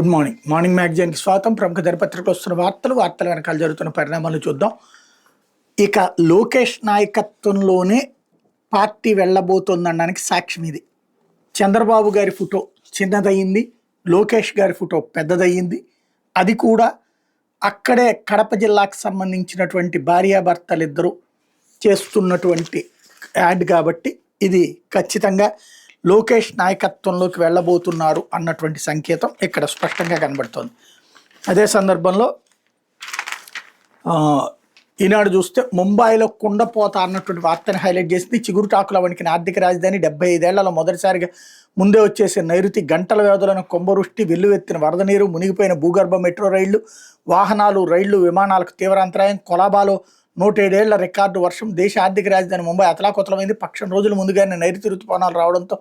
Good morning. Morning మ్యాగజైన్కి స్వాగతం. ప్రముఖ దినపత్రికలు వస్తున్న వార్తల వెనకాల జరుగుతున్న పరిణామాలను చూద్దాం. ఇక లోకేష్ నాయకత్వంలోనే పార్టీ వెళ్ళబోతోందనడానికి సాక్ష్యం ఇది. చంద్రబాబు గారి ఫోటో చిన్నదయ్యింది, లోకేష్ గారి ఫోటో పెద్దదయ్యింది. అది కూడా అక్కడే కడప జిల్లాకు సంబంధించినటువంటి భార్యాభర్తలిద్దరూ చేస్తున్నటువంటి యాడ్ కాబట్టి ఇది ఖచ్చితంగా లోకేష్ నాయకత్వంలోకి వెళ్ళబోతున్నారు అన్నటువంటి సంకేతం ఇక్కడ స్పష్టంగా కనబడుతోంది. అదే సందర్భంలో ఈనాడు చూస్తే ముంబైలో కుండపోత అన్నటువంటి వార్తని హైలైట్ చేసింది. చిగురుటాకుల వణికిన ఆర్థిక రాజధాని 75 ఏళ్లలో మొదటిసారిగా ముందే వచ్చేసే నైరుతి, గంటల వ్యవధిలోని కుంభవృష్టి, వెల్లువెత్తిన వరద నీరు, మునిగిపోయిన భూగర్భ మెట్రో రైళ్లు, వాహనాలు, రైళ్లు, విమానాలకు తీవ్ర అంతరాయం, కొలాబాలో 107 ఏళ్ల రికార్డు వర్షం, దేశ ఆర్థిక రాజధాని ముంబై అతలాకుతలమైంది. పక్షం రోజుల ముందుగానే నైరుతి ఋతుపవనాలు రావడంతో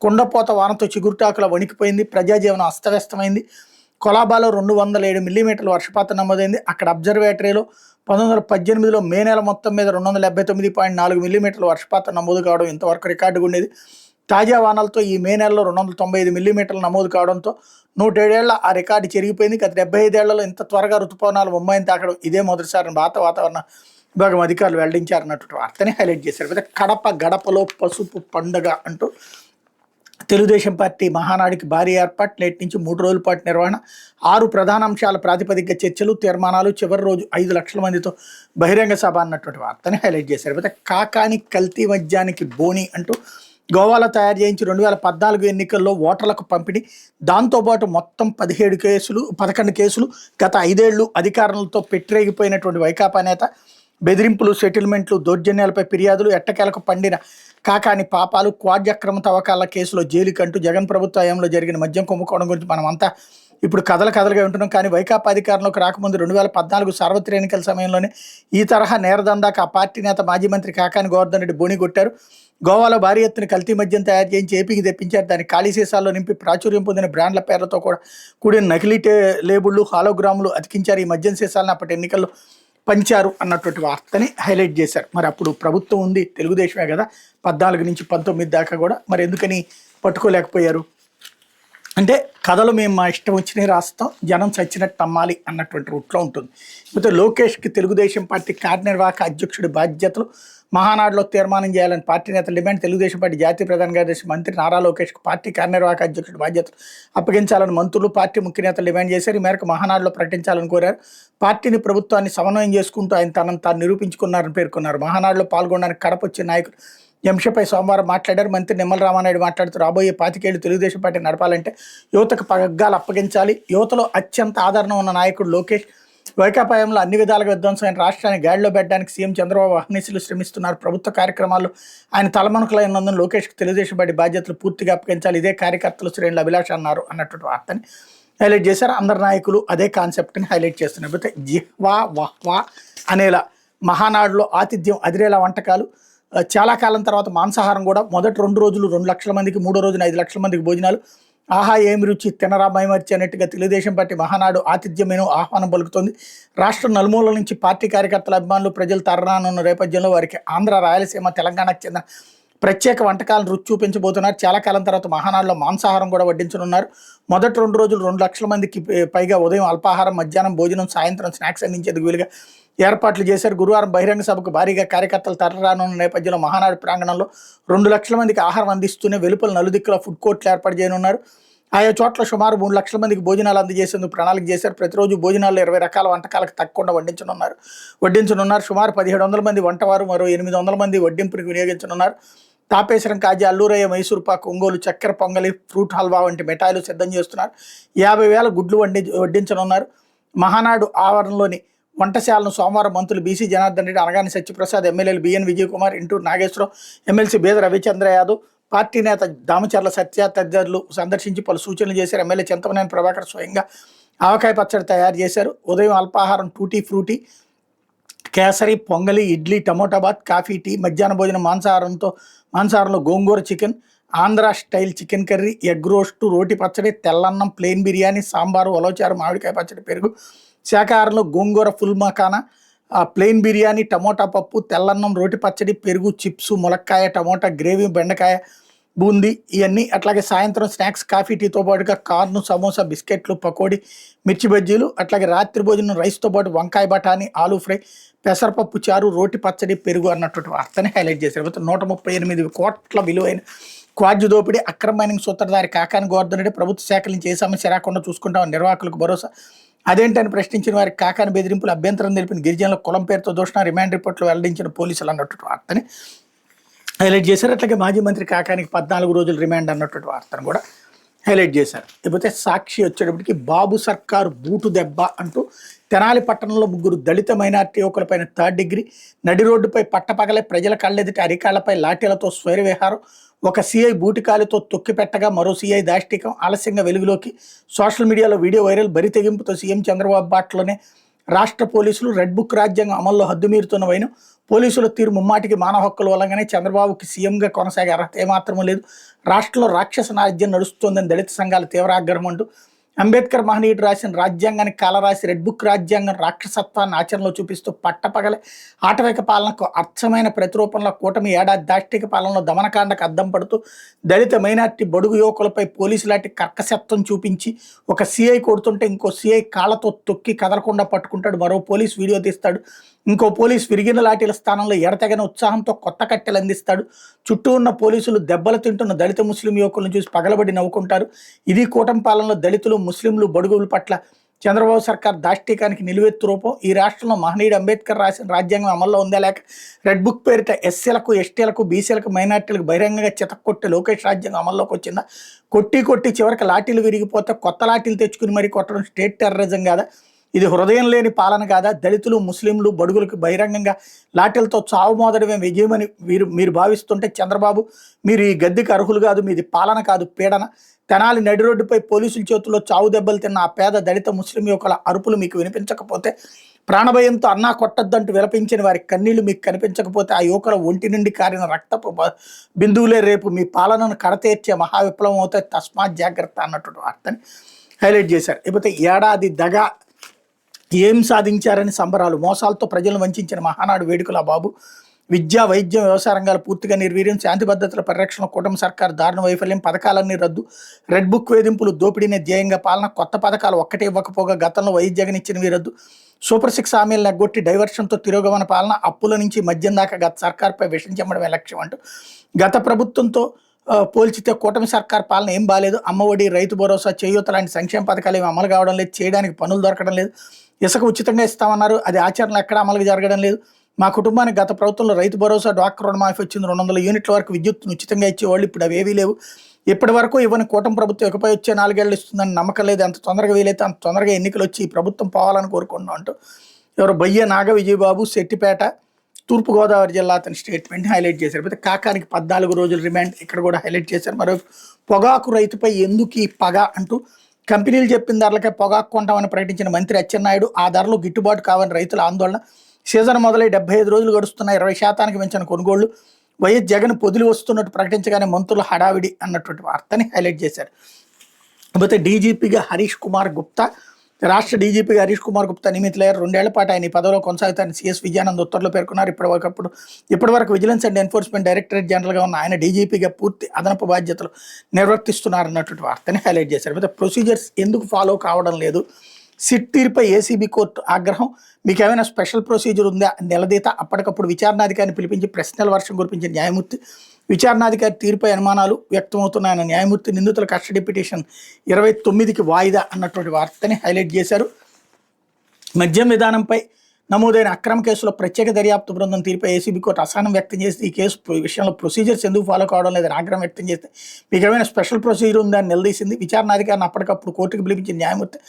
కుండపోత వానతో చిగురుటాకుల వణికిపోయింది. ప్రజాజీవనం అస్తవ్యస్తమైంది. కొలాబాలో 207 మిల్లీమీటర్ల వర్షపాతం నమోదైంది. అక్కడ అబ్జర్వేటరీలో 1918లో మే నెల మొత్తం మీద 279.4 మిల్లీమీటర్ల వర్షపాతం నమోదు కావడం ఇంతవరకు రికార్డుగా ఉండేది. తాజా వానలతో ఈ మే నెలలో 295 మిల్లీమీటర్లు నమోదు కావడంతో 107 ఏళ్ల ఆ రికార్డు చెరిగిపోయింది. గత 75 ఏళ్లలో ఇంత త్వరగా ఋతుపవనాలు ముంబైని తాకడం ఇదే మొదటిసారి భారత వాతావరణ విభాగం అధికారులు వెల్లడించారన్నటువంటి వార్తని హైలైట్ చేశారు. అయితే కడప గడపలో పసుపు పండుగ అంటూ తెలుగుదేశం పార్టీ మహానాడికి భారీ ఏర్పాటు, నేటి నుంచి 3 రోజుల పాటు నిర్వహణ, 6 ప్రధాన అంశాల ప్రాతిపదికగా చర్చలు, తీర్మానాలు, చివరి రోజు 5 లక్షల మందితో బహిరంగ సభ అన్నటువంటి వార్తని హైలైట్ చేశారు. అయితే కాకాని కల్తీ మద్యానికి బోని అంటూ గోవాలో తయారు చేయించి 2014 ఎన్నికల్లో ఓటర్లకు పంపిణీ, దాంతోపాటు మొత్తం 11 కేసులు, గత 5 ఏళ్లు అధికారులతో పెట్టిరేగిపోయినటువంటి వైకాపా నేత, బెదిరింపులు, సెటిల్మెంట్లు, దౌర్జన్యాలపై ఫిర్యాదులు, ఎట్టకేలకు పండిన కాకాని పాపాలు, క్వాడ్ అక్రమ తవ్వకాల కేసులో జైలుకంటూ జగన్ ప్రభుత్వ హయాంలో జరిగిన మద్యం కుంభకోణం గురించి మనమంతా ఇప్పుడు కథలుగా ఉంటున్నాం. కానీ వైకాపా అధికారంలోకి రాకముందు 2014 సార్వత్రిక ఎన్నికల సమయంలోనే ఈ తరహా నేరదందాకు ఆ పార్టీ నేత మాజీ మంత్రి కాకాని గోవర్ధన్ రెడ్డి బోని కొట్టారు. గోవాలో భారీ ఎత్తున కల్తీ మద్యం తయారు చేయించి ఏపీకి తెప్పించారు. దాన్ని ఖాళీ సీసాల్లో నింపి ప్రాచుర్యం పొందిన బ్రాండ్ల పేర్లతో కూడా కూడిన నకిలీ లేబుళ్లు, హాలోగ్రాములు అతికించారు. ఈ మద్యం సీసాలను అప్పటి ఎన్నికల్లో పంచారు అన్నటువంటి వార్తని హైలైట్ చేశారు. మరి అప్పుడు ప్రభుత్వం ఉంది, తెలుగుదేశమే కదా, 14 నుంచి 19 దాకా కూడా, మరి ఎందుకని పట్టుకోలేకపోయారు అంటే కథలు మేము మా ఇష్టం వచ్చినవి రాస్తాం, జనం చచ్చినట్టు అమ్మాలి అన్నటువంటి రూట్లో ఉంటుంది. అయితే లోకేష్కి తెలుగుదేశం పార్టీ కార్యనిర్వాహక అధ్యక్షుడి బాధ్యతలు మహానాడులో తీర్మానం చేయాలని పార్టీ నేతలు డిమాండ్. తెలుగుదేశం పార్టీ జాతీయ ప్రధాన కార్యదర్శి మంత్రి నారా లోకేష్కి పార్టీ కార్యనిర్వాహక అధ్యక్షుడి బాధ్యతలు అప్పగించాలని మంత్రులు, పార్టీ ముఖ్య నేతలు డిమాండ్ చేశారు. ఈ మేరకు మహానాడులో ప్రకటించాలని కోరారు. పార్టీని, ప్రభుత్వాన్ని సమన్వయం చేసుకుంటూ ఆయన తనను తాను నిరూపించుకున్నారని పేర్కొన్నారు. మహానాడులో పాల్గొనడానికి కడప వచ్చిన నాయకులు ఈ అంశంపై సోమవారం మాట్లాడారు. మంత్రి నిమ్మల రామానాయుడు మాట్లాడుతూ రాబోయే 25 ఏళ్లు తెలుగుదేశం పార్టీ నడపాలంటే యువతకు పగ్గాలు అప్పగించాలి. యువతలో అత్యంత ఆదరణ ఉన్న నాయకుడు లోకేష్. వైకాపా హయాంలో అన్ని విధాలుగా విధ్వంసమైన రాష్ట్రాన్ని గాడిలో పెట్టడానికి సీఎం చంద్రబాబు అహర్నిశలు శ్రమిస్తున్నారు. ప్రభుత్వ కార్యక్రమాల్లో ఆయన తలమణుకులైనందున లోకేష్కి తెలుగుదేశం పార్టీ బాధ్యతలు పూర్తిగా అప్పగించాలి. ఇదే కార్యకర్తలు శ్రేణుల అభిలాష అన్నారు అన్నటువంటి వార్తని హైలైట్ చేశారు. అందరు నాయకులు అదే కాన్సెప్ట్ని హైలైట్ చేస్తున్నారు. అయితే జిహ్వా వహ్వా అనేలా మహానాడులో ఆతిథ్యం అదిరేలా వంటకాలు, చాలా కాలం తర్వాత మాంసాహారం కూడా. మొదటి 2 రోజులు 2 లక్షల మందికి, 3వ రోజున 5 లక్షల మందికి భోజనాలు. ఆహా ఏమి రుచి, తినరా మైమర్చి అన్నట్టుగా తెలుగుదేశం పార్టీ మహానాడు ఆతిథ్యమేనో ఆహ్వానం పలుకుతోంది. రాష్ట్రం నలుమూలల నుంచి పార్టీ కార్యకర్తల, అభిమానులు, ప్రజలు తరరానున్న నేపథ్యంలో వారికి ఆంధ్ర, రాయలసీమ, తెలంగాణకు చెందిన ప్రత్యేక వంటకాలను రుచి చూపించబోతున్నారు. చాలా కాలం తర్వాత మహానాడులో మాంసాహారం కూడా వడ్డించనున్నారు. మొదటి 2 రోజులు 2 లక్షల మందికి పైగా ఉదయం అల్పాహారం, మధ్యాహ్నం భోజనం, సాయంత్రం స్నాక్స్ అందించేందుకు వీలుగా ఏర్పాట్లు చేశారు. గురువారం బహిరంగ సభకు భారీగా కార్యకర్తలు తరరానున్న నేపథ్యంలో మహానాడు ప్రాంగణంలో 2 లక్షల మందికి ఆహారం అందిస్తూనే వెలుపల నలుదిక్కుల ఫుడ్ కోర్టులు ఏర్పాటు చేయనున్నారు. ఆయా చోట్ల సుమారు 3 లక్షల మందికి భోజనాలు అందజేసేందుకు ప్రణాళిక చేశారు. ప్రతిరోజు భోజనాల్లో 20 రకాల వంటకాలకు తగ్గకుండా వడ్డించనున్నారు. సుమారు 1700 మంది వంటవారు, మరో 800 మంది వడ్డింపునికి వినియోగించనున్నారు. తాపేశ్వరం, కాజా, అల్లూరయ్య, మైసూర్ పాక్, ఒంగోలు చక్కెర పొంగలి, ఫ్రూట్ హల్వా వంటి మిఠాయిలు సిద్ధం చేస్తున్నారు. 50,000 గుడ్లు వడ్డించనున్నారు. మహానాడు ఆవరణలోని వంటశాలను సోమవారం మంత్రులు బీసీ జనార్దన్ రెడ్డి, అనగాని సత్యప్రసాద్, ఎమ్మెల్యేలు BN Vijayakumar, Inturu Nageswararao, MLC Beda Ravichandra Yadav, party నేత దామచర్ల సత్య తదితరులు సందర్శించి పలు సూచనలు చేశారు. ఎమ్మెల్యే చింతమనేని ప్రభాకర్ స్వయంగా ఆవకాయ పచ్చడి తయారు చేశారు. ఉదయం అల్పాహారం tutti frutti, kesari, pongali, idli, tomato bath, coffee, tea. మధ్యాహ్న భోజనం మాంసాహారంలో gongura chicken, Andhra style chicken curry, egg roast, రోటి పచ్చడి, తెల్లన్నం, ప్లెయిన్ బిర్యానీ, సాంబారు, ఉలవచారు, మామిడికాయ పచ్చడి, పెరుగు. శాకాహారంలో గోంగూర ఫుల్ మఖానా, ప్లెయిన్ బిర్యానీ, టమోటా పప్పు, తెల్లన్నం, రోటి పచ్చడి, పెరుగు, చిప్స్, ములక్కాయ, టమోటా గ్రేవీ, బెండకాయ, బూందీ ఇవన్నీ, అట్లాగే సాయంత్రం స్నాక్స్ కాఫీ టీతో పాటుగా కార్ను, సమోసా, బిస్కెట్లు, పకోడీ, మిర్చి బజ్జీలు, అట్లాగే రాత్రి భోజనం రైస్తో పాటు వంకాయ బఠానీ, ఆలూ ఫ్రై, పెసరపప్పు చారు, రోటి పచ్చడి, పెరుగు అన్నటువంటి వార్తని హైలైట్ చేశారు. 138 కోట్ల విలువైన క్వాడ్జు దోపిడీ, అక్రమ మైనింగ్ సూత్రధారి కాకాని గోవర్ధన్ రెడ్డి ప్రభుత్వ శాఖల నుంచి ఏ సమస్య రాకుండా చూసుకుంటామని నిర్వాహకులకు భరోసా. అదేంటని ప్రశ్నించిన వారికి కాకాని బెదిరింపులు, అభ్యంతరం తెలిపిన గిరిజనుల కులం పేరుతో దూషణ, రిమాండ్ రిపోర్ట్లు వెల్లడించిన పోలీసులు అన్నటువంటి వార్తని హైలైట్ చేశారు. అట్లాగే మాజీ మంత్రి కాకానికి 14 రోజులు రిమాండ్ అన్నటువంటి వార్తను కూడా హైలైట్ చేశారు. ఇకపోతే సాక్షి వచ్చేటప్పటికి బాబు సర్కారు బూటు దెబ్బ అంటూ తెనాలి పట్టణంలో 3 దళిత మైనార్టీ యువకులపైన 3rd డిగ్రీ, నడి రోడ్డుపై పట్టపగలే ప్రజల కళ్ళెదుటి అరికాళ్లపై లాఠీలతో స్వైర విహారం, ఒక సీఐ బూటికాలితో తొక్కిపెట్టగా మరో సీఐ దాష్టికం, ఆలస్యంగా వెలుగులోకి, సోషల్ మీడియాలో వీడియో వైరల్, బరి తెగింపుతో సీఎం చంద్రబాబు బాటలోనే రాష్ట్ర పోలీసులు, రెడ్ బుక్ రాజ్యాంగం అమల్లో హద్దుమీరుతున్న వైనం, పోలీసుల తీరు ముమ్మాటికి మానవ హక్కుల వల్లగానే చంద్రబాబుకి సీఎంగా కొనసాగే అర్హత ఏమాత్రమూ లేదు, రాష్ట్రంలో రాక్షస రాజ్యం నడుస్తోందని దళిత సంఘాల తీవ్ర ఆగ్రహం అంటూ, అంబేద్కర్ మహనీయుడు రాసిన రాజ్యాంగానికి కాలరాసి రెడ్ బుక్ రాజ్యాంగం రాక్షసత్వాన్ని ఆచరణలో చూపిస్తూ పట్టపగలే ఆటవిక పాలనకు అర్థమైన ప్రతిరూపంలో కూటమి ఏడాది దాష్టిక పాలనలో దమనకాండకు అద్దం పడుతూ దళిత మైనార్టీ బడుగు యువకులపై పోలీసు లాంటి కర్కశత్వం చూపించి ఒక సీఐ కొడుతుంటే ఇంకో సీఐ కాళ్ళతో తొక్కి కదలకుండా పట్టుకుంటాడు, మరో పోలీస్ వీడియో తీస్తాడు, ఇంకో పోలీస్ విరిగిన లాఠీల స్థానంలో ఎడతెగని ఉత్సాహంతో కొత్త కట్టెలు అందిస్తాడు, చుట్టూ ఉన్న పోలీసులు దెబ్బలు తింటున్న దళిత ముస్లిం యువకులను చూసి పగలబడి నవ్వుకుంటారు. ఇది కూటమి పాలనలో దళితులు, ముస్లింలు, బడుగుల పట్ల చంద్రబాబు సర్కార్ దాష్టీకానికి నిలువెత్తు రూపం. ఈ రాష్ట్రంలో మహనీయుడు అంబేద్కర్ రాసిన రాజ్యాంగం అమల్లో ఉందా లేక రెడ్ బుక్ పేరిట ఎస్సీలకు, ఎస్టీలకు, బీసీలకు, మైనార్టీలకు బహిరంగంగా చితక్కొట్టే లోకేష్ రాజ్యాంగం అమల్లోకి వచ్చిందా? కొట్టి చివరికి లాఠీలు విరిగిపోతే కొత్త లాఠీలు తెచ్చుకుని మరీ కొట్టడం స్టేట్ టెర్రరిజం కాదా? ఇది హృదయం లేని పాలన కాదా? దళితులు, ముస్లింలు, బడుగులకు బహిరంగంగా లాఠీలతో చావు మోదడమే విజయమని మీరు భావిస్తుంటే చంద్రబాబు, మీరు ఈ గద్దెకి అర్హులు కాదు, మీది పాలన కాదు పీడన. తెనాలి నడి రోడ్డుపై పోలీసుల చేతుల్లో చావు దెబ్బలు తిన్న ఆ పేద దళిత ముస్లిం యువకుల అరుపులు మీకు వినిపించకపోతే, ప్రాణభయంతో అన్నా కొట్టద్దంటూ విలపించిన వారి కన్నీళ్లు మీకు కనిపించకపోతే, ఆ యువకుల ఒంటి నుండి కారిన రక్తపు బిందువులే రేపు మీ పాలనను కడతేర్చే మహావిప్లవం అవుతాయి, తస్మాత్ జాగ్రత్త అన్నటువంటి వార్తని హైలైట్ చేశారు. లేకపోతే ఏడాది దగా ఏం సాధించారని సంబరాలు, మోసాలతో ప్రజలను వంచిన మహానాడు వేడుకల బాబు, విద్య, వైద్యం, వ్యవసాయ రంగాలు పూర్తిగా నిర్వీర్యం, శాంతి భద్రతల పరిరక్షణ కూటమి సర్కారు దారుణ వైఫల్యం, పథకాలన్నీ రద్దు, రెడ్ బుక్ వేధింపులు, దోపిడీనే ధ్యేయంగా పాలన, కొత్త పథకాలు ఒక్కటే ఇవ్వకపోగా గతంలో వైద్య జగన్ ఇచ్చినవి రద్దు, సూపర్ 6 హామీలను ఎగ్గొట్టి డైవర్షన్తో తిరోగమన పాలన, అప్పుల నుంచి మద్యం దాకా గత సర్కార్పై విషం చెమ్మడమే లక్ష్యం అంటూ గత ప్రభుత్వంతో పోల్చితే కూటమి సర్కార్ పాలన ఏం బాలేదు, అమ్మఒడి, రైతు భరోసా, చేయూత లాంటి సంక్షేమ పథకాలు ఏమి అమలు కావడం లేదు, చేయడానికి పనులు దొరకడం లేదు, ఇసుక ఉచితంగా ఇస్తామన్నారు, అది ఆచరణలో ఎక్కడ అమలు జరగడం లేదు, మా కుటుంబానికి గత ప్రభుత్వంలో రైతు భరోసా, డ్వాక్రా రుణమాఫీ వచ్చింది, 200 యూనిట్ల వరకు విద్యుత్తును ఉచితంగా ఇచ్చేవాళ్ళు, ఇప్పుడు అవి ఏవీ లేవు, ఇప్పటి వరకు ఇవ్వని కూటమి ప్రభుత్వం ఇకపై వచ్చే 4 ఏళ్ళు ఇస్తుందని నమ్మకం లేదు, అంత తొందరగా వీలైతే అంత తొందరగా ఎన్నికలు వచ్చి ఈ ప్రభుత్వం పోవాలని కోరుకుంటున్నాం అంటూ ఎవరు బయ్య నాగ విజయబాబు, శెట్టిపేట, తూర్పుగోదావరి జిల్లా అతని స్టేట్మెంట్ని హైలైట్ చేశారు. అయితే కాకానికి 14 రోజులు రిమాండ్ ఇక్కడ కూడా హైలైట్ చేశారు. మరో పొగాకు రైతుపై ఎందుకు ఈ పగ అంటూ కంపెనీలు చెప్పిన ధరలకే పొగాకు కొంటామని ప్రకటించిన మంత్రి అచ్చెన్నాయుడు, ఆ ధరలు గిట్టుబాటు కావని రైతుల ఆందోళన, సీజన్ మొదలై 75 రోజులు గడుస్తున్న 20% మించిన కొనుగోళ్లు, వైఎస్ జగన్ పొదిలి వస్తున్నట్టు ప్రకటించగానే మంత్రుల హడావిడి అన్నటువంటి వార్తని హైలైట్ చేశారు. కాకపోతే డీజీపీగా హరీష్ కుమార్ గుప్తా, రాష్ట్ర డీజీపీగా హరీష్ కుమార్ గుప్తా నియమితులయ్యారు. 2 ఏళ్ల పాటు ఆయన ఈ పదవిలో కొనసాగుతారని సిఎస్ విజయానంద్ ఉత్తర్వులు పేర్కొన్నారు. ఇప్పటి వరకు విజిలెన్స్ అండ్ ఎన్ఫోర్స్మెంట్ డైరెక్టరేట్ జనరల్గా ఉన్న ఆయన డీజీపీగా పూర్తి అదనపు బాధ్యతలు నిర్వర్తిస్తున్నారన్నటువంటి వార్తని హైలైట్ చేశారు. అయితే ప్రొసీజర్స్ ఎందుకు ఫాలో కావడం లేదు, సిట్ తీరుపై ఏసీబీ కోర్టు ఆగ్రహం, మీకు ఏమైనా స్పెషల్ ప్రొసీజర్ ఉందా నిలదీత, అప్పటికప్పుడు విచారణాధికారిని పిలిపించి ప్రశ్నల వర్షం కురిపించిన న్యాయమూర్తి, విచారణాధికారి తీరుపై అనుమానాలు వ్యక్తమవుతున్నాయన్న న్యాయమూర్తి, నిందితుల కస్టడీ పిటిషన్ 29కి వాయిదా అన్నటువంటి వార్తని హైలైట్ చేశారు. మద్యం విధానంపై నమోదైన అక్రమ కేసులో ప్రత్యేక దర్యాప్తు బృందం తీరుపై ఏసీబీ కోర్టు అసహనం వ్యక్తం చేసి ఈ కేసు విషయంలో ప్రొసీజర్స్ ఎందుకు ఫాలో కావడం లేదని ఆగ్రహం వ్యక్తం చేస్తే, మీకు ఏమైనా స్పెషల్ ప్రొసీజర్ ఉందని నిలదీసింది. విచారణాధికారిని అప్పటికప్పుడు కోర్టుకు పిలిపించిన న్యాయమూర్తి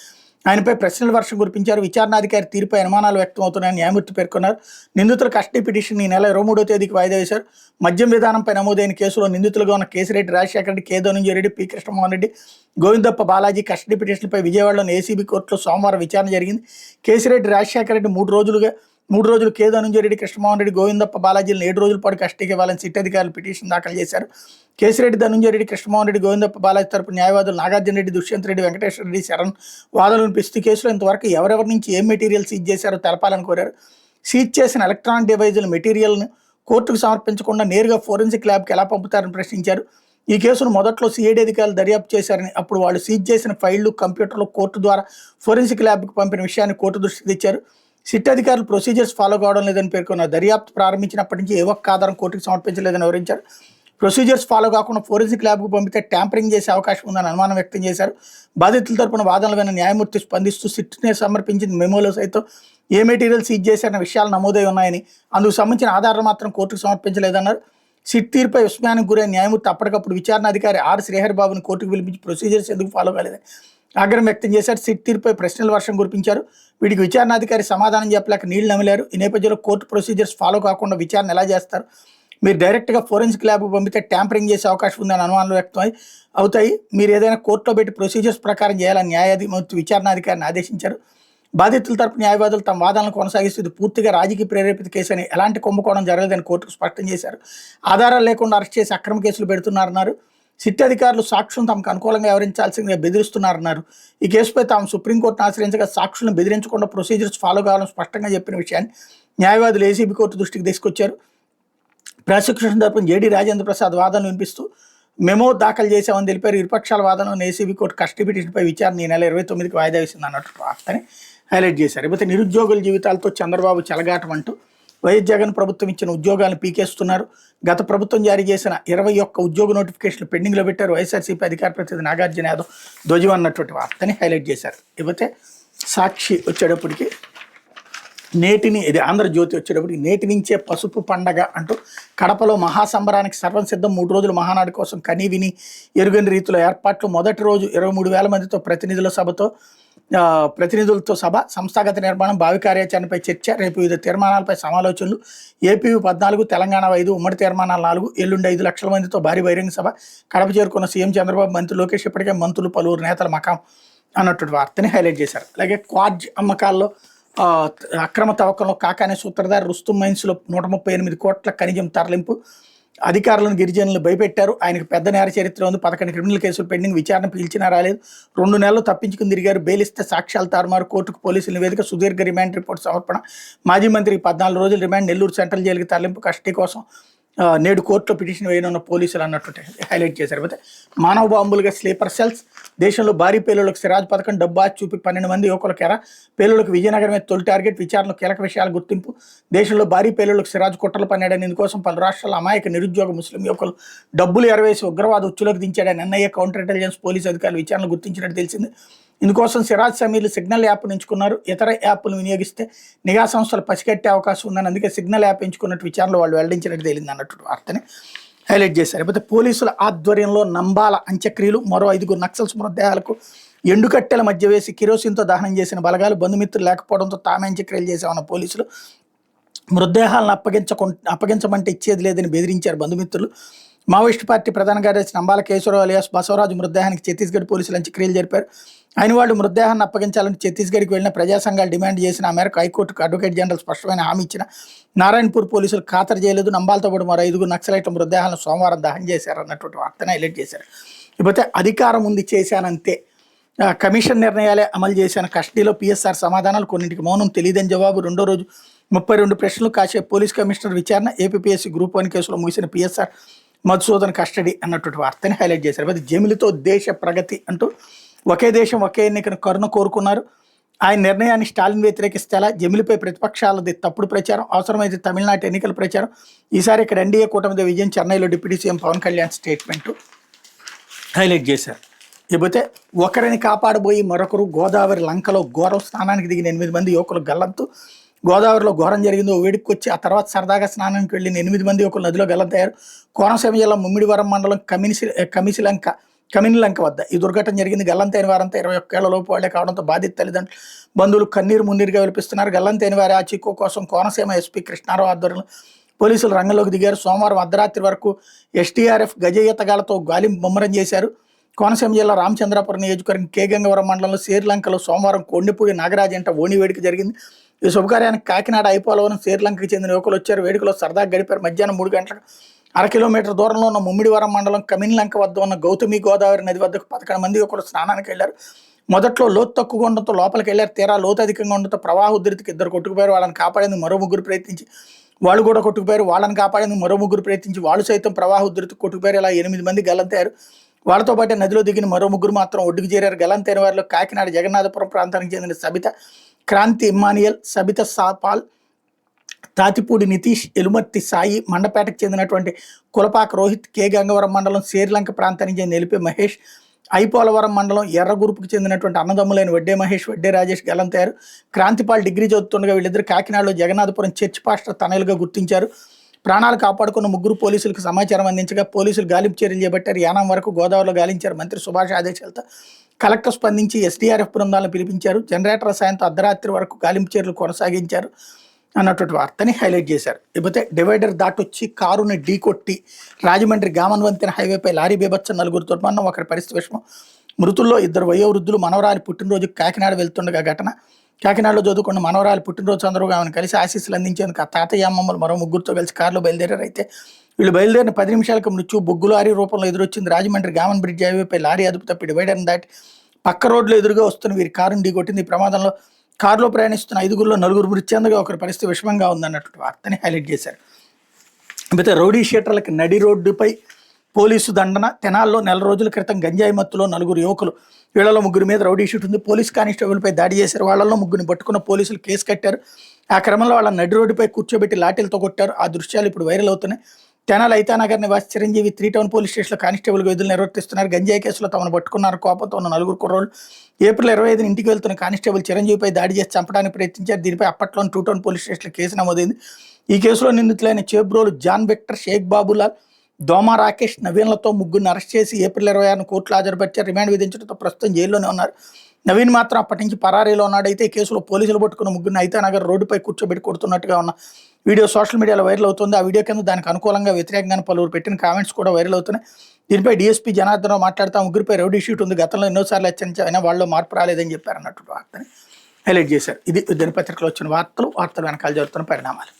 ఆయనపై ప్రశ్నల వర్షం కురిపించారు. విచారణాధికారి తీరుపై అనుమానాలు వ్యక్తమవుతున్నాయని న్యాయమూర్తి పేర్కొన్నారు. నిందితుల కస్టడీ పిటిషన్ ఈ నెల 23వ తేదీకి వాయిదా వేశారు. మద్యం విధానంపై నమోదైన కేసులో నిందితులుగా ఉన్న కేసిరెడ్డి రాజశేఖర రెడ్డి, కే ధనుంజయ రెడ్డి, పి కృష్ణమోహన్ రెడ్డి, గోవిందప్ప బాలాజీ కస్టడీ పిటిషన్లపై విజయవాడలోని ఏసీబీ కోర్టులో సోమవారం విచారణ జరిగింది. కేసిరెడ్డి రాజశేఖర రెడ్డి 3 రోజులు, కే ధనుంజయ రెడ్డి, కృష్ణమోహన్ రెడ్డి, గోవిందప్ప బాలాజీలను 7 రోజుల పాటు కస్టడీకి ఇవ్వాలని సిట్ అధికారులు పిటిషన్ దాఖలు చేశారు. కేసిరెడ్డి, ధనుంజయ రెడ్డి, కృష్ణమోహన్ రెడ్డి, గోవిందప్ప బాలాజీ తరపు న్యాయవాదులు నాగార్జున రెడ్డి, దుష్యంత్ రెడ్డి, వెంకటేశ్వర రెడ్డి, శరణ్ వాదనలు వినిపిస్తూ కేసులో ఇంతవరకు ఎవరెవరి నుంచి ఏం మెటీరియల్ సీజ్ చేశారో తెలపాలని కోరారు. సీజ్ చేసిన ఎలక్ట్రానిక్ డివైజుల మెటీరియల్ను కోర్టుకు సమర్పించకుండా నేరుగా ఫోరెన్సిక్ ల్యాబ్కి ఎలా పంపుతారని ప్రశ్నించారు. ఈ కేసును మొదట్లో సిఐడి అధికారులు దర్యాప్తు చేశారని, అప్పుడు వాళ్ళు సీజ్ చేసిన ఫైళ్లు, కంప్యూటర్లు కోర్టు ద్వారా ఫోరెన్సిక్ ల్యాబ్కు పంపిన విషయాన్ని కోర్టు దృష్టికి తెచ్చారు. సిట్ అధికారులు ప్రొసీజర్స్ ఫాలో కావడం లేదని పేర్కొన్నారు. దర్యాప్తు ప్రారంభించినప్పటి నుంచి ఏ ఒక్క ఆధారం కోర్టుకు సమర్పించలేదని వివరించారు. ప్రొసీజర్స్ ఫాలో కాకుండా ఫోరెన్సిక్ ల్యాబ్కు పంపితే ట్యాంపరింగ్ చేసే అవకాశం ఉందని అనుమానం వ్యక్తం చేశారు. బాధితుల తరపున వాదనలు విన్న న్యాయమూర్తి స్పందిస్తూ సిట్నే సమర్పించిన మెమోలో సైతం ఏ మెటీరియల్ సీజ్ చేశారన్న విషయాలు నమోదై ఉన్నాయని, అందుకు సంబంధించిన ఆధారాలు మాత్రం కోర్టుకు సమర్పించలేదన్నారు. సిట్ తీర్పై విస్మయానికి గురైన న్యాయమూర్తి అప్పటికప్పుడు విచారణ అధికారి ఆర్ శ్రీహరిబాబుని కోర్టుకు పిలిపించి ప్రొసీజర్స్ ఎందుకు ఫాలో కాలేదని ఆగ్రహం వ్యక్తం చేశారు. సిట్ తీర్పై ప్రశ్నల వర్షం కురిపించారు. వీడికి విచారణాధికారి సమాధానం చెప్పలేక నీళ్లు నమిలారు. ఈ నేపథ్యంలో కోర్టు ప్రొసీజర్స్ ఫాలో కాకుండా విచారణ ఎలా చేస్తారు? మీరు డైరెక్ట్గా ఫోరెన్సిక్ ల్యాబ్కు పంపితే ట్యాంపరింగ్ చేసే అవకాశం ఉందని అనుమానాలు వ్యక్తం అవుతాయి. మీరు ఏదైనా కోర్టులో పెట్టి ప్రొసీజర్స్ ప్రకారం చేయాలని న్యాయాధిపతి విచారణాధికారిని ఆదేశించారు. బాధితుల తరపు న్యాయవాదులు తమ వాదనలు కొనసాగిస్తూ ఇది పూర్తిగా రాజకీయ ప్రేరేపిత కేసు అని, ఎలాంటి కుంభకోణం జరగలేదని కోర్టుకు స్పష్టం చేశారు. ఆధారాలు లేకుండా అరెస్ట్ చేసి అక్రమ కేసులు పెడుతున్నారన్నారు. సిట్ అధికారులు సాక్షులను తమకు అనుకూలంగా వ్యవహరించాల్సిందిగా బెదిరిస్తున్నారన్నారు. ఈ కేసుపై తాము సుప్రీంకోర్టును ఆశ్రయించగా సాక్షులను బెదిరించకుండా ప్రొసీజర్స్ ఫాలో కావాలని స్పష్టంగా చెప్పిన విషయాన్ని న్యాయవాదులు ఏసీబీ కోర్టు దృష్టికి తీసుకొచ్చారు. ప్రాసిక్యూషన్ తరపున జేడీ రాజేంద్ర ప్రసాద్ వాదనలు వినిపిస్తూ మెమో దాఖలు చేశామని తెలిపారు. ఇరుపక్షాల వాదనను ఏసీబీ కోర్టు కస్టడీ పిటిషన్పై విచారణ ఈ నెల 29కి వాయిదా వేసింది అన్నట్టు వార్తని హైలైట్ చేశారు. ఇకపోతే నిరుద్యోగుల జీవితాలతో చంద్రబాబు చెలగాటం అంటూ వైఎస్ జగన్ ప్రభుత్వం ఇచ్చిన ఉద్యోగాలను పీకేస్తున్నారు. గత ప్రభుత్వం జారీ చేసిన 21 ఉద్యోగ నోటిఫికేషన్లు పెండింగ్లో పెట్టారు. వైఎస్ఆర్సీపీ అధికార ప్రతినిధి నాగార్జున యాదవ్ ధ్వజం అన్నటువంటి వార్తని హైలైట్ చేశారు. ఇకపోతే సాక్షి వచ్చేటప్పటికి ఇది ఆంధ్రజ్యోతి వచ్చేటప్పటికి నేటి నుంచే పసుపు పండగ అంటూ కడపలో మహాసంబరానికి సర్వం సిద్ధం. 3 రోజుల మహానాడు కోసం కనీ విని ఎరుగని రీతిలో ఏర్పాట్లు. మొదటి రోజు 23,000 మందితో ప్రతినిధులతో సభ, సంస్థాగత నిర్మాణం, భావి కార్యాచరణపై చర్చ, రేపు వివిధ తీర్మానాలపై సమాలోచనలు. ఏపీ 14, తెలంగాణ 5, ఉమ్మడి తీర్మానాలు 4, ఎల్లుండి 5 లక్షల మందితో భారీ బహిరంగ సభ. కడప చేరుకున్న సీఎం చంద్రబాబు, మంత్రి లోకేష్ ఇప్పటికే మంత్రులు, పలువురు నేతల మకాం అన్నటువంటి వార్తని హైలైట్ చేశారు. అలాగే క్వాడ్జ్ అమ్మకాల్లో అక్రమ తవ్వకంలో కాకానే సూత్రధారి రుస్తుం మైన్స్లో 138 కోట్ల ఖనిజం తరలింపు. అధికారులను, గిరిజనులు భయపెట్టారు. ఆయనకు పెద్ద నేర చరిత్ర ఉంది. 11 క్రిమినల్ కేసులు పెండింగ్. విచారణ పిలిచినా రాలేదు. 2 నెలలు తప్పించుకుని తిరిగారు. బెయిలిస్తే సాక్ష్యాలు తారుమారు. కోర్టుకు పోలీసుల నివేదిక. సుదీర్ఘ రిమాండ్ రిపోర్ట్ సమర్పణ. మాజీ మంత్రికి 14 రోజులు రిమాండ్. నెల్లూరు సెంట్రల్ జైలుకి తరలింపు. కస్టడీ కోసం నేడు కోర్టులో పిటిషన్ వేయనున్న పోలీసులు అన్నట్టు హైలైట్ చేశారు. అయితే మానవ బాంబులుగా స్లీపర్ సెల్స్. దేశంలో భారీ పేలుళ్లకు సిరాజ్ పథకం. డబ్బా చూపి 12 మంది యువకులకు ఎర. పేలుళ్లకు విజయనగరమే తొలి టార్గెట్. విచారణలో కీలక విషయాల గుర్తింపు. దేశంలో భారీ పేలుళ్లకు సిరాజ్ కుట్రలు పన్నాడని, ఇందుకోసం పలు రాష్ట్రాల అమాయక నిరుద్యోగ ముస్లిం యువకులు డబ్బులు ఎరవేసి ఉగ్రవాద ఉచ్చులోకి దించాడని ఎన్ఐఏ, కౌంటర్ ఇంటెలిజెన్స్, పోలీసు అధికారులు విచారణలు గుర్తించినట్టు తెలిసింది. ఇందుకోసం సిరాజ్ సమీర్లు సిగ్నల్ యాప్ ఎంచుకున్నారు. ఇతర యాప్లను వినియోగిస్తే నిఘా సంస్థలు పసిగట్టే అవకాశం ఉందని, అందుకే సిగ్నల్ యాప్ ఎంచుకున్నట్టు విచారణలో వాళ్ళు వెల్లడించినట్టు తేలింది అన్నట్టు వార్తని హైలైట్ చేశారు. అయితే పోలీసుల ఆధ్వర్యంలో నంబాల అంత్యక్రియలు. మరో 5 నక్సల్స్ మృతదేహాలకు ఎండుకట్టెల మధ్య వేసి కిరోసిన్తో దహనం చేసిన బలగాలు. బంధుమిత్రులు లేకపోవడంతో తామే అంత్యక్రియలు చేశామన్న పోలీసులు. మృతదేహాలను అప్పగించమంటే ఇచ్చేది లేదని బెదిరించారు బంధుమిత్రులు. మావోయిస్టు పార్టీ ప్రధాన కార్యదర్శి నంబాల కేశవరావు అలియాస్ బసవరాజు మృతదేహానికి ఛత్తీస్గఢ్ పోలీసులు అంత్యక్రియలు జరిపారు. ఆయన వాళ్ళు మృతదేహాన్ని అప్పగించాలని ఛత్తీస్గఢ్కి వెళ్లిన ప్రజా సంఘాలు డిమాండ్ చేసిన ఆ మేరకు హైకోర్టుకు అడ్వకేట్ జనరల్ స్పష్టమైన హామీ ఇచ్చిన నారాయణపూర్ పోలీసులు ఖాతరు చేయలేదు. నంబాలతో పాటు మరో 5 నక్సలైట్ల మృతదేహాలను సోమవారం దహనం చేశారు అన్నటువంటి వార్తను హైలైట్ చేశారు. ఇకపోతే అధికారం ఉంది చేశానంతే, కమిషన్ నిర్ణయాలే అమలు చేశాను. కస్టడీలో పిఎస్ఆర్ సమాధానాలు. కొన్నింటికి మౌనం, తెలియదని జవాబు. 2వ రోజు 32 ప్రశ్నలు. కాసేపు పోలీస్ కమిషనర్ విచారణ. ఏపీఎస్సీ గ్రూప్ 1 కేసులో ముగిసిన పిఎస్ఆర్ మధుసూదన్ కస్టడీ అన్నటువంటి వార్తని హైలైట్ చేశారు. అయితే జమిలితో దేశ ప్రగతి అంటూ ఒకే దేశం ఒకే ఎన్నికను కరుణ కోరుకున్నారు. ఆయన నిర్ణయాన్ని స్టాలిన్ వ్యతిరేకిస్తే ఎలా? జమిలిపై ప్రతిపక్షాలది తప్పుడు ప్రచారం. అవసరమైతే తమిళనాడు ఎన్నికల ప్రచారం. ఈసారి ఇక్కడ ఎన్డీఏ కూటమితో విజయం. చెన్నైలో deputy CM Pawan Kalyan statement highlight చేశారు. ఇకపోతే ఒకరిని కాపాడబోయి మరొకరు. గోదావరి లంకలో ఘోరం. స్నానానికి దిగిన 8 మంది యువకులు గల్లంతు. గోదావరిలో ఘోరం జరిగిందో వేడికి వచ్చి ఆ తర్వాత సరదాగా స్నానానికి వెళ్ళిన 8 మంది యువకులు నదిలో గల్లంతయ్యారు. కోనసీమ జిల్లా ముమ్మిడివరం మండలం కమినిలంక వద్ద ఈ దుర్ఘటన జరిగింది. గల్లంతైన వారంతా 21 ఏళ్ల లోపు వాళ్లే కావడంతో బాధిత తల్లిదండ్రులు, బంధువులు కన్నీరు మున్నీరుగా విలిపిస్తున్నారు. గల్లంతైన వారి ఆచూకీ కోసం కోనసీమ ఎస్పీ కృష్ణారావు ఆధ్వర్యంలో పోలీసులు రంగంలోకి దిగారు. సోమవారం అర్ధరాత్రి వరకు ఎస్టీఆర్ఎఫ్ గజయతగాలతో గాలి ముమ్మరం చేశారు. కోనసీమ జిల్లా రామచంద్రాపురం నియోజకవర్గం కే గంగవరం మండలంలో శ్రీలంకలో సోమవారం కొండిపూడి నాగరాజ్ అంట ఓణి వేడుక జరిగింది. ఈ శుభకార్యానికి కాకినాడ ఐపోలవరం శ్రీలంకకి చెందిన యువకులు వచ్చారు. వేడుకలో సరదాగా గడిపారు. మధ్యాహ్నం 3 గంటలకు 1/2 కిలోమీటర్ దూరంలో ఉన్న ముమ్మిడివరం మండలం కమిన్లంక వద్ద ఉన్న గౌతమి గోదావరి నది వద్దకు 11 మంది యువకులు స్నానానికి వెళ్లారు. మొదట్లో లోతు తక్కువగా ఉండడంతో లోపలికి వెళ్లారు. తీరా లోతు అధికంగా ఉండడంతో ప్రవాహ ఉధృతికి 2 కొట్టుకుపోయారు. వాళ్ళని కాపాడేందుకు మరో 3 ప్రయత్నించి వాళ్ళు కూడా కొట్టుకుపోయారు. వాళ్ళని కాపాడేందుకు మరో ముగ్గురు ప్రయత్నించి వాళ్ళు సైతం ప్రవాహ ఉధృతి కొట్టుకుపోయారు. ఇలా 8 మంది గల్లంతయ్యారు. వాళ్ళతో పాటు నదిలో దిగిన మరో ముగ్గురు మాత్రం ఒడ్డుకు చేరారు. గల్లంతైన వారిలో కాకినాడ జగన్నాథపురం ప్రాంతానికి చెందిన సబిత, క్రాంతి ఇమ్మానియల్, సబిత సాపాల్, తాతిపూడి నితీష్, ఎలుమర్తి సాయి, మండపేటకు చెందినటువంటి కులపాక రోహిత్, కే గంగవరం మండలం శ్రీలంక ప్రాంతానికి చెందిన ఎలిపే మహేష్, ఐపోలవరం మండలం ఎర్రగురుపుకు చెందినటువంటి అన్నదమ్ములైన వడ్డే మహేష్, వడ్డే రాజేష్ గల్లంతయ్యారు. క్రాంతిపాల్ డిగ్రీ చదువుతుండగా వీళ్ళిద్దరు కాకినాడలో జగన్నాథపురం చర్చ్ పాస్టర్ తనయులుగా గుర్తించారు. ప్రాణాలు కాపాడుకున్న ముగ్గురు పోలీసులకు సమాచారం అందించగా పోలీసులు గాలింపు చర్యలు చేపట్టారు. యానాం వరకు గోదావరిలో గాలించారు. మంత్రి సుభాష్ ఆదేశాలతో కలెక్టర్ స్పందించి ఎస్డీఆర్ఎఫ్ బృందాలను పిలిపించారు. జనరేటర్ల సాయంతో అర్ధరాత్రి వరకు గాలింపు చర్యలు కొనసాగించారు అన్నటువంటి వార్తని హైలైట్ చేశారు. ఇకపోతే డివైడర్ దాటొచ్చి కారుని ఢీకొట్టి రాజమండ్రి గామన్వంతిన హైవేపై లారీ బీభత్సం, 4 దుర్మరణం, ఒకరి పరిస్థితి విషమం. మృతుల్లో 2 వయోవృద్ధులు. మనవరాలి పుట్టినరోజుకు కాకినాడ వెళ్తుండగా ఘటన. కాకినాడలో చదువుకున్న మనవరాలి పుట్టినరోజు సందర్భంగా ఆమెను కలిసి ఆశీస్సులు అందించేందుకు ఆ తాతయ్య అమ్మమ్మలు మరో ముగ్గురితో కలిసి కారులో బయలుదేరారు. అయితే వీళ్ళు బయలుదేరిన 10 నిమిషాలకు మృత్యు బొగ్గు లారీ రూపంలో ఎదురొచ్చింది. రాజమండ్రి గామన్ బ్రిడ్జ్ హైవేపై లారీ అదుపు తప్పి డివైడర్ని దాటి పక్క రోడ్లో ఎదురుగా వస్తున్న వీరి కారుని ఢీకొట్టింది. ఈ ప్రమాదంలో కారులో ప్రయాణిస్తున్న 5గురిలో 4 మృతి చెందగా ఒకరి పరిస్థితి విషమంగా ఉందన్నటువంటి వార్తని హైలైట్ చేశారు. అయితే రౌడీ షీటర్లకు నడి రోడ్డుపై పోలీసు దండన. తెనాల్లో 4 రోజుల క్రితం గంజాయి మత్తులో 4 యువకులు, వీళ్ళలో 3 మీద రౌడీ షీట్ ఉంది. పోలీస్ కానిస్టేబుల్పై దాడి చేశారు. వాళ్ళలో 3 పట్టుకున్న పోలీసులు కేసు కట్టారు. ఆ క్రమంలో వాళ్ళ నడి రోడ్డుపై కూర్చోబెట్టి లాఠీలతో కొట్టారు. ఆ దృశ్యాలు ఇప్పుడు వైరల్ అవుతున్నాయి. తెనాలి ఐతానగర్ నివాసి చిరంజీవి 3 టౌన్ పోలీస్ స్టేషన్లో కానిస్టేబుల్గా విధులు నిర్వర్తిస్తున్నారు. గంజాయి కేసులో తమను పట్టుకున్నారు. కోపంతో ఉన్న 4 కుర్రోళ్ళు ఏప్రిల్ 25 ఇంటికి వెళ్తున్న కానిస్టేబుల్ చిరంజీవిపై దాడి చేసి చంపడానికి ప్రయత్నించారు. దీనిపై అప్పట్లోని 2 టౌన్ పోలీస్ స్టేషన్లో కేసు నమోదైంది. ఈ కేసులో నిందితులైన చేబ్రోలు జాన్ విక్టర్, షేక్ బాబులాల్, దోమా రాకేష్, నవీన్లతో 3 అరెస్ట్ చేసి ఏప్రిల్ 26 కోర్టులో హాజరుపరిచారు. రిమాండ్ విధించడంతో ప్రస్తుతం జైల్లోనే ఉన్నారు. నవీన్ మాత్రం అప్పటి నుంచి పరారీలో ఉన్నాడు. అయితే ఈ కేసులో పోలీసులు పట్టుకున్న 3 ఐతానగర్ రోడ్డుపై కూర్చోబెట్టి కొడుతున్నట్టుగా ఉన్న వీడియో సోషల్ మీడియాలో వైరల్ అవుతుంది. ఆ వీడియో కింద దానికి అనుకూలంగా వ్యతిరేకంగా పలువురు పెట్టిన కామెంట్స్ కూడా వైరల్ అవుతున్నాయి. దీనిపై డీఎస్పీ జనార్దన్ మాట్లాడుతూ 3 రౌడీ షీట్ ఉంది, గతంలో ఎన్నోసార్లు హెచ్చరించినా వాళ్ళు మార్పు రాలేదని చెప్పారు అన్నట్టు వార్తని హైలైట్ చేశారు. ఇది దినపత్రికలో వచ్చిన వార్తలు వెనకాల జరుగుతున్న పరిణామాలు.